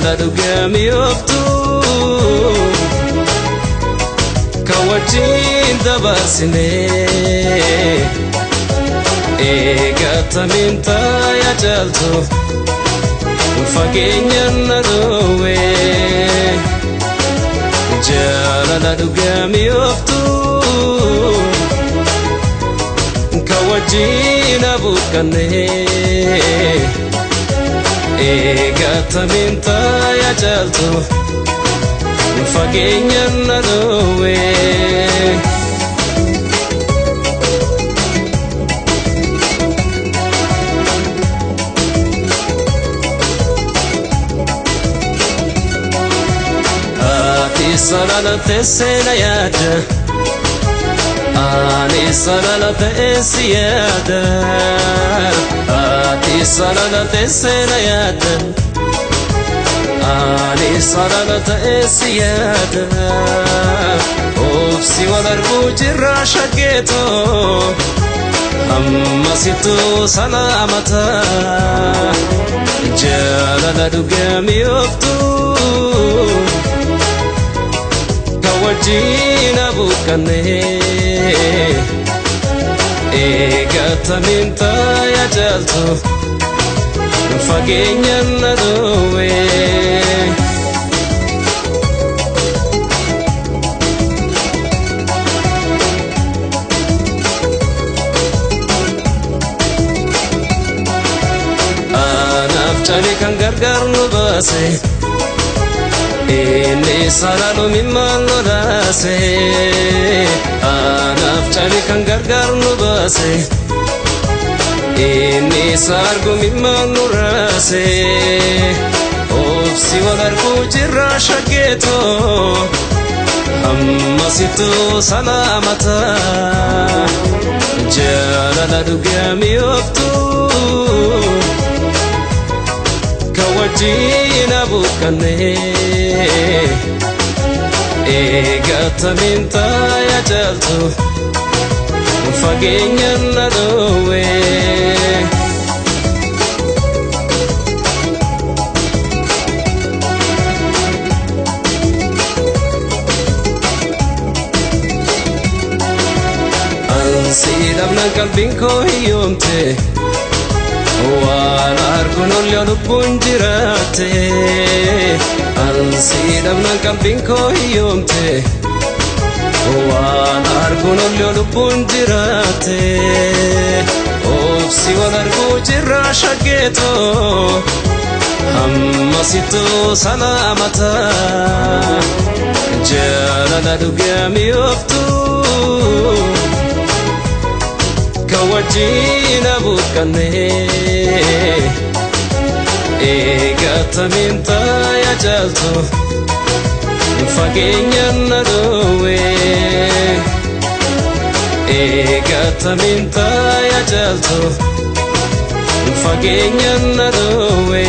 jaalala dhugamii ooftu kan wajjin dabarsinee eegatamiin taayaa jaaltu fageenyaan na dhoowwe jaalala dhugamii ooftu kan wajjin abuuqqannee eegatamiin taayaa jaaltu fageenyaan na dhoowwe ati salala teessena yaada ani salala teessi yaada ati salala teessena yaada ani salala teessi yaada obsi wadarbu jirra shaggeeto ammasitu salamata jaalala dhugamii ooftu kan wajjin abuuqqannee eegatamiin taayaa jaaltu fageenyaan na dhoowwe anaaf cali kan gargaar nu baase inni sararuu mimmaan lolaase anaaf cali kan gargaar nu baase inni sargu mimmaan nu raase obsi wal arguu jirra shaggeeto ammasitu salamata jaalala dhugamii ooftu kan wajjin abuuqqannee eegatamiin taayaa jaaltu fageenyaan na dhoowwe ansi dhabnaan qalbiin koo hiyyoomte waan arguun olloo lubbuun jiraatte ansi dhabnaan qalbiin koo hiyyoomte waan arguun olloo lubbuun jiraatte obsi wal arguu jirra shaggeeto ammasitu salamata jaalala dhugamii ooftu kan wajjin abuuqqannee eegatamiin taayaa jaaltu fageenyaan na dhoowwe eegatamiin taayaa jaaltu fageenyaan na dhoowwe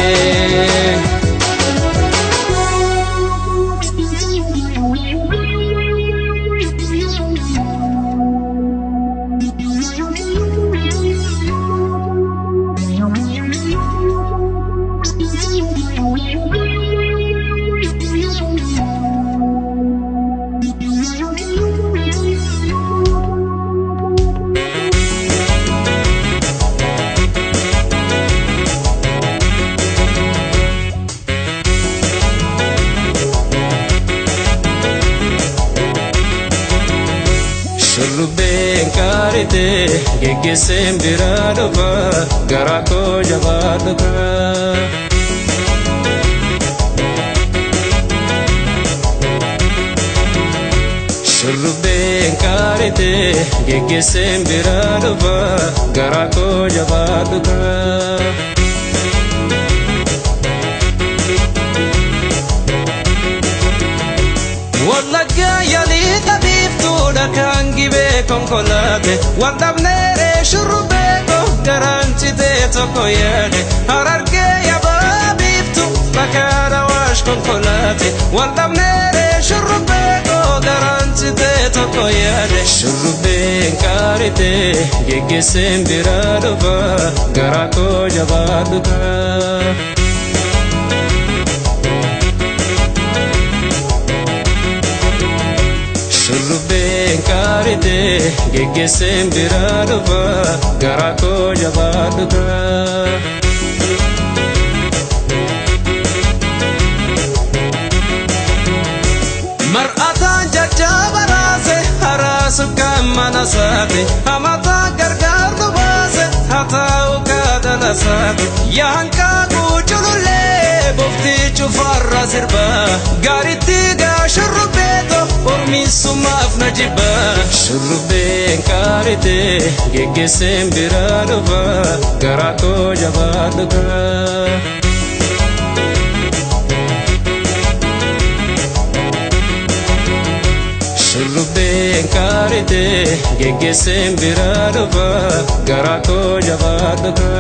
shurrubbeen qaarite geggeesseen biraa dhufa garaa koo jabaa dhufa shurrubbeen qaarite geggeesseen biraa dhufa garaa koo jabaa dhufa wallagga yalii tabiiftuudha kan gibee konkolaatte waldhabneere shurrubbee koo garanchitee tokko yaade harargee yabaa biiftu bakkaadha waash konkolaatte waldhabneere shurrubbee koo garanchitee tokko yaade shurrubbeen qaarite geggeesseen biraa dhufa garaa koo jabaa dhufa geggeesseen biraa dhufa garaa koo jabaadhuta. Mar'ataan jajjaba raase haraasu mana saate hamataan gargaar nu baase hataa'u kaadala saate yaankaa kuuculullee boftii cufarra sirba gaaritti gaa shurrubbeeto ormiisumaaf na jibba shurrubbeen kaarite geggeesseen biraa dhufa garaa koo jabaadhuta. Shurrubbeen kaarite geggeesseen biraa dhufa garaa koo jabaadhuta.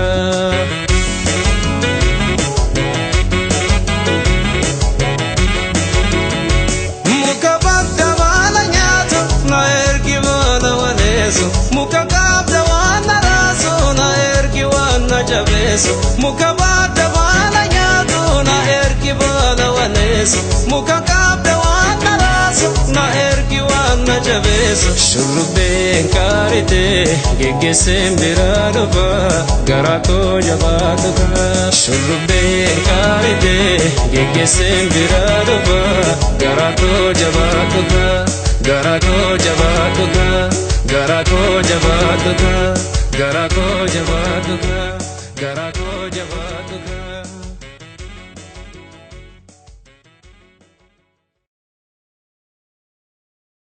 Muka badda baala nyaatu na ergi baala waleessu muka qabda waan na raasu na ergi waan na jabeessu muka badda baala nyaatu na ergi baala waleessu muka qabda waan na raasu na ergi waan na jabeessu shurrubbeen kaarite geggeesseen biraa dhufa garaa koo jabaadhuta. Shurrubbeen kaarite geggeesseen biraa dhufa garaa koo jabaadhuta. Garaa koo jabaadhuta. Garaa koo jabaadhuta. Garaa koo jabaadhuta. Garaa koo jabaadhuta.